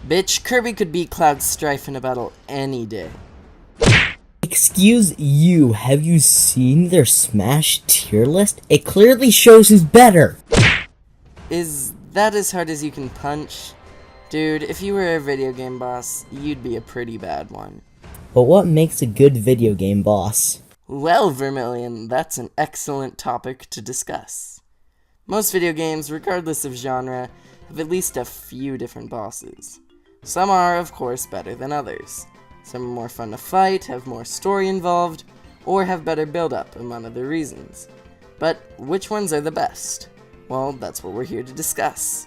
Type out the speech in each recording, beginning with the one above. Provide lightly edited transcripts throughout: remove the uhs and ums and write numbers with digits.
Bitch, Kirby could beat Cloud Strife in a battle any day. Excuse you, have you seen their Smash tier list? It clearly shows who's better! Is that as hard as you can punch? Dude, if you were a video game boss, you'd be a pretty bad one. But what makes a good video game boss? Well, Vermillion, that's an excellent topic to discuss. Most video games, regardless of genre, have at least a few different bosses. Some are, of course, better than others. Some are more fun to fight, have more story involved, or have better build-up, among other reasons. But which ones are the best? Well, that's what we're here to discuss.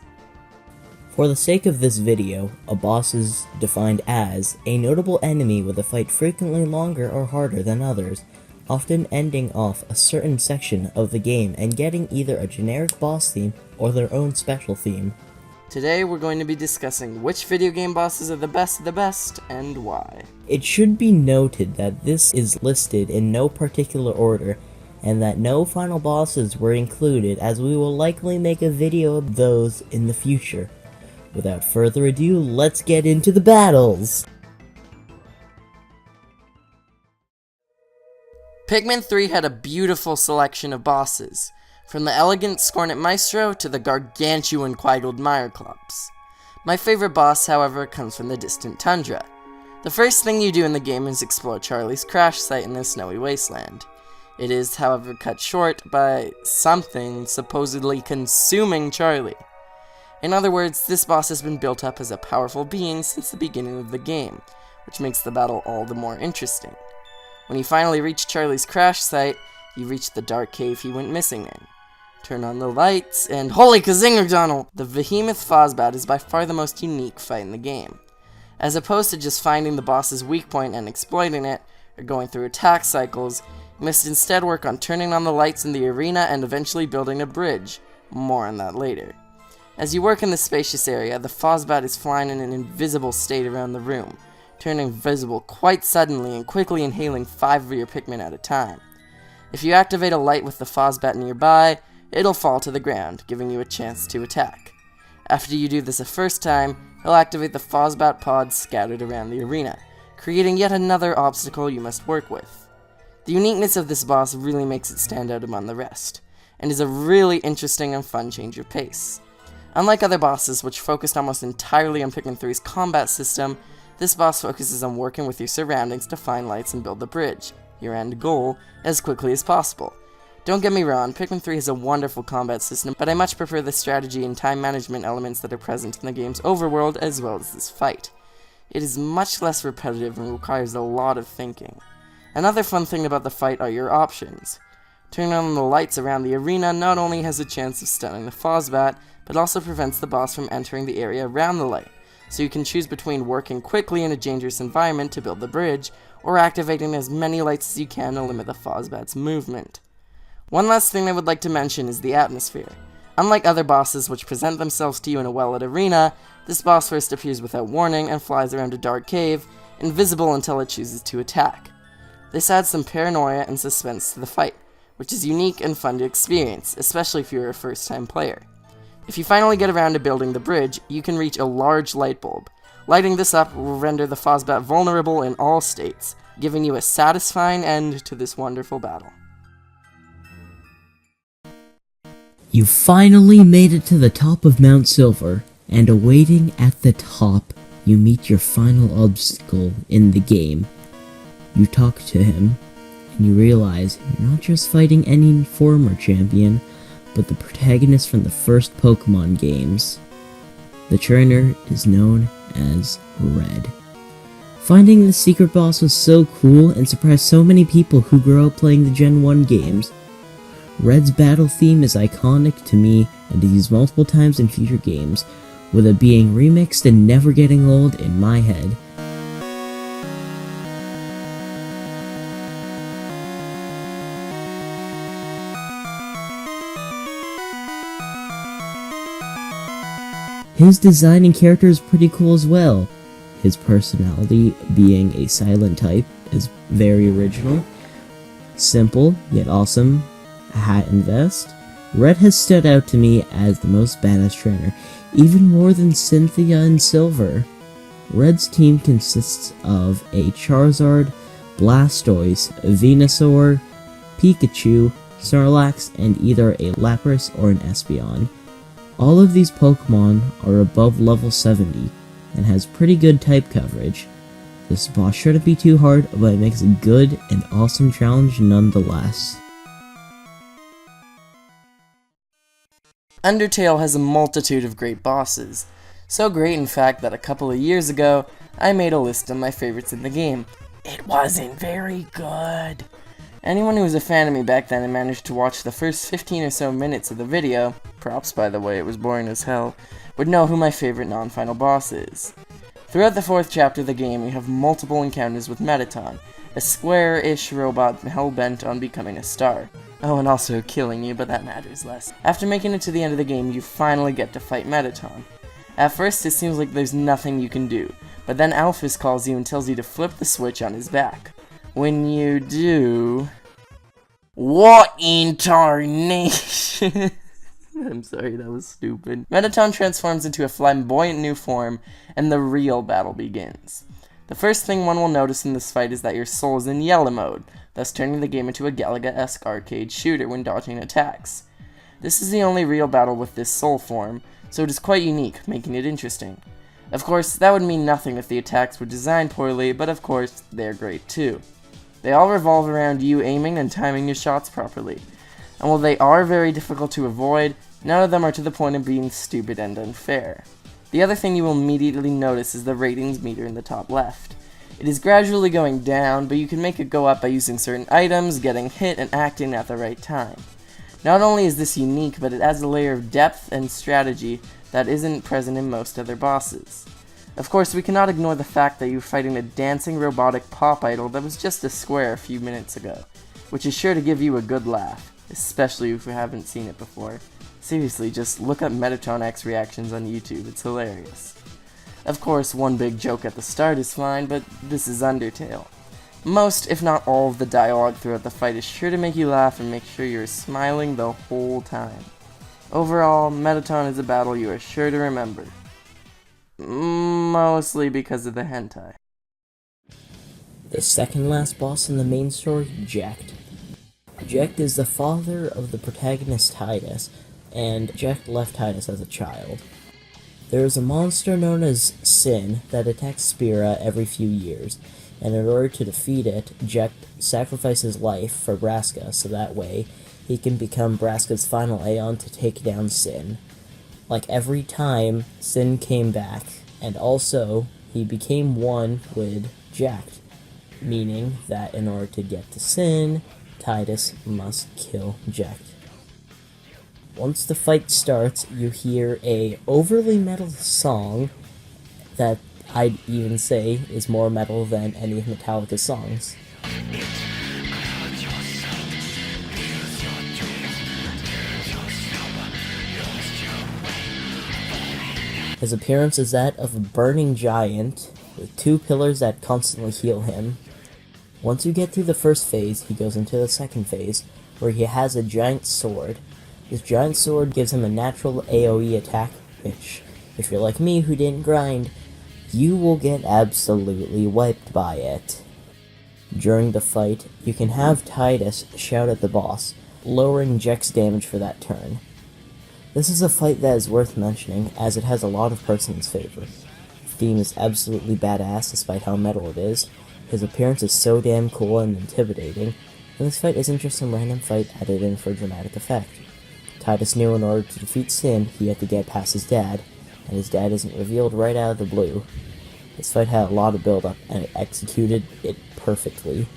For the sake of this video, a boss is defined as a notable enemy with a fight frequently longer or harder than others, often ending off a certain section of the game and getting either a generic boss theme or their own special theme. Today we're going to be discussing which video game bosses are the best of the best, and why. It should be noted that this is listed in no particular order, and that no final bosses were included, as we will likely make a video of those in the future. Without further ado, let's get into the battles! Pikmin 3 had a beautiful selection of bosses, from the elegant Scornet Maestro to the gargantuan Quiggled Myreclops. My favorite boss, however, comes from the distant tundra. The first thing you do in the game is explore Charlie's crash site in the snowy wasteland. It is, however, cut short by something supposedly consuming Charlie. In other words, this boss has been built up as a powerful being since the beginning of the game, which makes the battle all the more interesting. When you finally reach Charlie's crash site, you reach the dark cave he went missing in. Turn on the lights, and holy kazinger Donald! The Behemoth Fozbat is by far the most unique fight in the game. As opposed to just finding the boss's weak point and exploiting it, or going through attack cycles, you must instead work on turning on the lights in the arena and eventually building a bridge. More on that later. As you work in the spacious area, the Fozbat is flying in an invisible state around the room, turning visible quite suddenly and quickly inhaling 5 of your Pikmin at a time. If you activate a light with the Fozbat nearby, it'll fall to the ground, giving you a chance to attack. After you do this a first time, he'll activate the Fozbat pods scattered around the arena, creating yet another obstacle you must work with. The uniqueness of this boss really makes it stand out among the rest, and is a really interesting and fun change of pace. Unlike other bosses, which focused almost entirely on Pikmin 3's combat system, this boss focuses on working with your surroundings to find lights and build the bridge, your end goal, as quickly as possible. Don't get me wrong, Pikmin 3 has a wonderful combat system, but I much prefer the strategy and time management elements that are present in the game's overworld as well as this fight. It is much less repetitive and requires a lot of thinking. Another fun thing about the fight are your options. Turning on the lights around the arena not only has a chance of stunning the Fozbat, but also prevents the boss from entering the area around the light, so you can choose between working quickly in a dangerous environment to build the bridge, or activating as many lights as you can to limit the Fozbat's movement. One last thing I would like to mention is the atmosphere. Unlike other bosses which present themselves to you in a well-lit arena, this boss first appears without warning and flies around a dark cave, invisible until it chooses to attack. This adds some paranoia and suspense to the fight, which is unique and fun to experience, especially if you're a first-time player. If you finally get around to building the bridge, you can reach a large light bulb. Lighting this up will render the Fozbat vulnerable in all states, giving you a satisfying end to this wonderful battle. You finally made it to the top of Mount Silver, and awaiting at the top, you meet your final obstacle in the game. You talk to him, and you realize you're not just fighting any former champion, but the protagonist from the first Pokemon games. The trainer is known as Red. Finding the secret boss was so cool and surprised so many people who grew up playing the Gen 1 games. Red's battle theme is iconic to me and is used multiple times in future games, with it being remixed and never getting old in my head. His design and character is pretty cool as well. His personality, being a silent type, is very original. Simple, yet awesome. A hat and vest. Red has stood out to me as the most badass trainer, even more than Cynthia in Silver. Red's team consists of a Charizard, Blastoise, Venusaur, Pikachu, Snorlax, and either a Lapras or an Espeon. All of these Pokemon are above level 70, and has pretty good type coverage. This boss shouldn't be too hard, but it makes a good and awesome challenge nonetheless. Undertale has a multitude of great bosses. So great, in fact, that a couple of years ago, I made a list of my favorites in the game. It wasn't very good. Anyone who was a fan of me back then and managed to watch the first 15 or so minutes of the video, props by the way, it was boring as hell, would know who my favorite non-final boss is. Throughout the 4th chapter of the game, we have multiple encounters with Mettaton, a square-ish robot hell-bent on becoming a star. Oh, and also killing you, but that matters less. After making it to the end of the game, you finally get to fight Mettaton. At first, it seems like there's nothing you can do, but then Alphys calls you and tells you to flip the switch on his back. When you do... What in tarnation? I'm sorry, that was stupid. Mettaton transforms into a flamboyant new form, and the real battle begins. The first thing one will notice in this fight is that your soul is in yellow mode, thus turning the game into a Galaga-esque arcade shooter when dodging attacks. This is the only real battle with this soul form, so it is quite unique, making it interesting. Of course, that would mean nothing if the attacks were designed poorly, but of course, they're great too. They all revolve around you aiming and timing your shots properly. And while they are very difficult to avoid, none of them are to the point of being stupid and unfair. The other thing you will immediately notice is the ratings meter in the top left. It is gradually going down, but you can make it go up by using certain items, getting hit, and acting at the right time. Not only is this unique, but it adds a layer of depth and strategy that isn't present in most other bosses. Of course, we cannot ignore the fact that you're fighting a dancing robotic pop idol that was just a square a few minutes ago, which is sure to give you a good laugh, especially if you haven't seen it before. Seriously, just look up Mettaton X reactions on YouTube, it's hilarious. Of course, one big joke at the start is fine, but this is Undertale. Most, if not all, of the dialogue throughout the fight is sure to make you laugh and make sure you're smiling the whole time. Overall, Mettaton is a battle you are sure to remember. Mostly because of the hentai. The second last boss in the main story, Jecht. Jecht is the father of the protagonist Tidus, and Jecht left Tidus as a child. There is a monster known as Sin that attacks Spira every few years, and in order to defeat it, Jecht sacrifices life for Braska so that way he can become Braska's final Aeon to take down Sin. Like every time, Sin came back, and also he became one with Jecht, meaning that in order to get to Sin, Tidus must kill Jecht. Once the fight starts, you hear a overly metal song that I'd even say is more metal than any of Metallica's songs. His appearance is that of a burning giant, with 2 pillars that constantly heal him. Once you get through the first phase, he goes into the second phase, where he has a giant sword. This giant sword gives him a natural AoE attack, which, if you're like me who didn't grind, you will get absolutely wiped by it. During the fight, you can have Tidus shout at the boss, lowering Jecht's damage for that turn. This is a fight that is worth mentioning, as it has a lot of perks in his favor. The theme is absolutely badass despite how metal it is, his appearance is so damn cool and intimidating, and this fight isn't just some random fight added in for dramatic effect. Tidus knew in order to defeat Sin, he had to get past his dad, and his dad isn't revealed right out of the blue. This fight had a lot of build-up, and it executed it perfectly.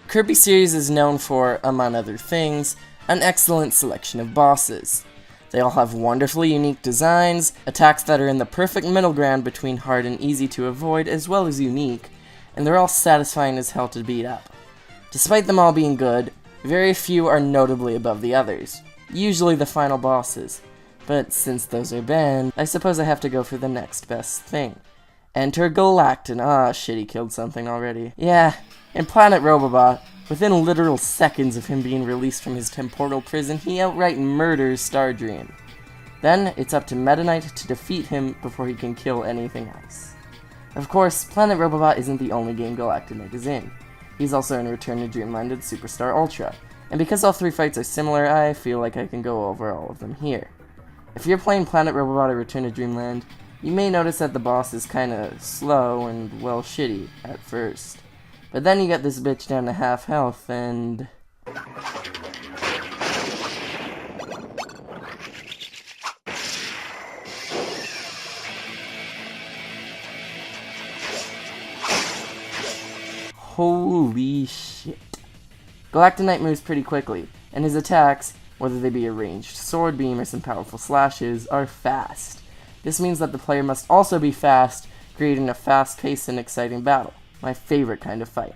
Kirby series is known for, among other things, an excellent selection of bosses. They all have wonderfully unique designs, attacks that are in the perfect middle ground between hard and easy to avoid as well as unique, and they're all satisfying as hell to beat up. Despite them all being good, very few are notably above the others, usually the final bosses. But since those are banned, I suppose I have to go for the next best thing. Enter Galactin. Ah, shit, he killed something already. Yeah, in Planet Robobot, within literal seconds of him being released from his temporal prison, he outright murders Stardream. Then it's up to Meta Knight to defeat him before he can kill anything else. Of course, Planet Robobot isn't the only game Galactic Knight is in. He's also in Return to Dreamland and Superstar Ultra, and because all three fights are similar, I feel like I can go over all of them here. If you're playing Planet Robobot or Return to Dreamland, you may notice that the boss is kinda slow and, well, shitty at first. But then you get this bitch down to half health and... holy shit. Galactic Knight moves pretty quickly, and his attacks, whether they be a ranged sword beam or some powerful slashes, are fast. This means that the player must also be fast, creating a fast-paced and exciting battle, my favorite kind of fight.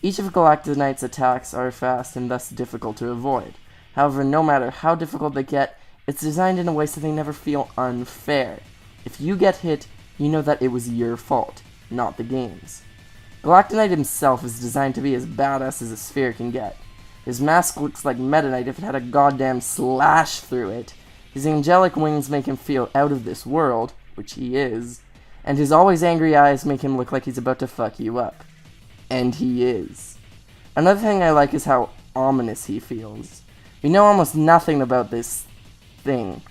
Each of Galactic Knight's attacks are fast and thus difficult to avoid. However, no matter how difficult they get, it's designed in a way so they never feel unfair. If you get hit, you know that it was your fault, not the game's. Galactic Knight himself is designed to be as badass as a sphere can get. His mask looks like Meta Knight if it had a goddamn slash through it. His angelic wings make him feel out of this world, which he is, and his always angry eyes make him look like he's about to fuck you up. And he is. Another thing I like is how ominous he feels. We know almost nothing about this thing.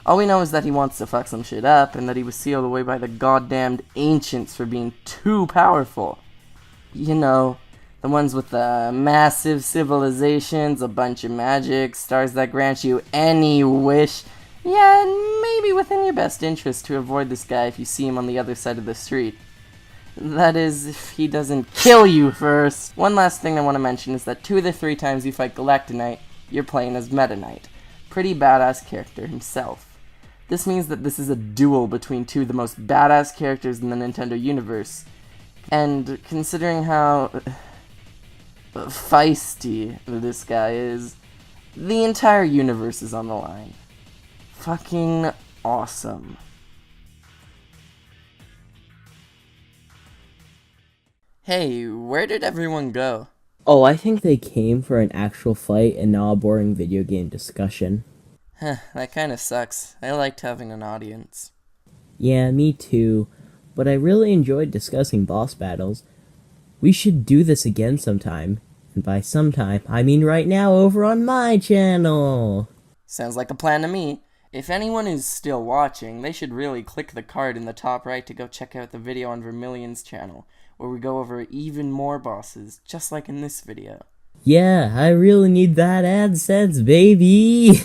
All we know is that he wants to fuck some shit up, and that he was sealed away by the goddamned ancients for being too powerful. You know, the ones with the massive civilizations, a bunch of magic, stars that grant you any wish. Yeah, and maybe within your best interest to avoid this guy if you see him on the other side of the street. That is, if he doesn't kill you first. One last thing I want to mention is that 2 of the 3 times you fight Galactic Knight, you're playing as Meta Knight. Pretty badass character himself. This means that this is a duel between 2 of the most badass characters in the Nintendo universe. And considering how feisty this guy is, the entire universe is on the line. Fucking awesome. Hey, where did everyone go? Oh, I think they came for an actual fight and not a boring video game discussion. Huh, that kinda sucks. I liked having an audience. Yeah, me too. But I really enjoyed discussing boss battles. We should do this again sometime. And by sometime, I mean right now over on my channel. Sounds like a plan to me. If anyone is still watching, they should really click the card in the top right to go check out the video on Vermillion's channel, where we go over even more bosses, just like in this video. Yeah, I really need that AdSense, baby!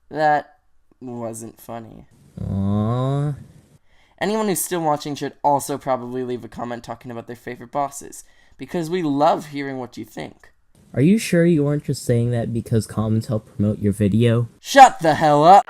That wasn't funny. Aww. Anyone who's still watching should also probably leave a comment talking about their favorite bosses, because we love hearing what you think. Are you sure you weren't just saying that because comments help promote your video? Shut the hell up!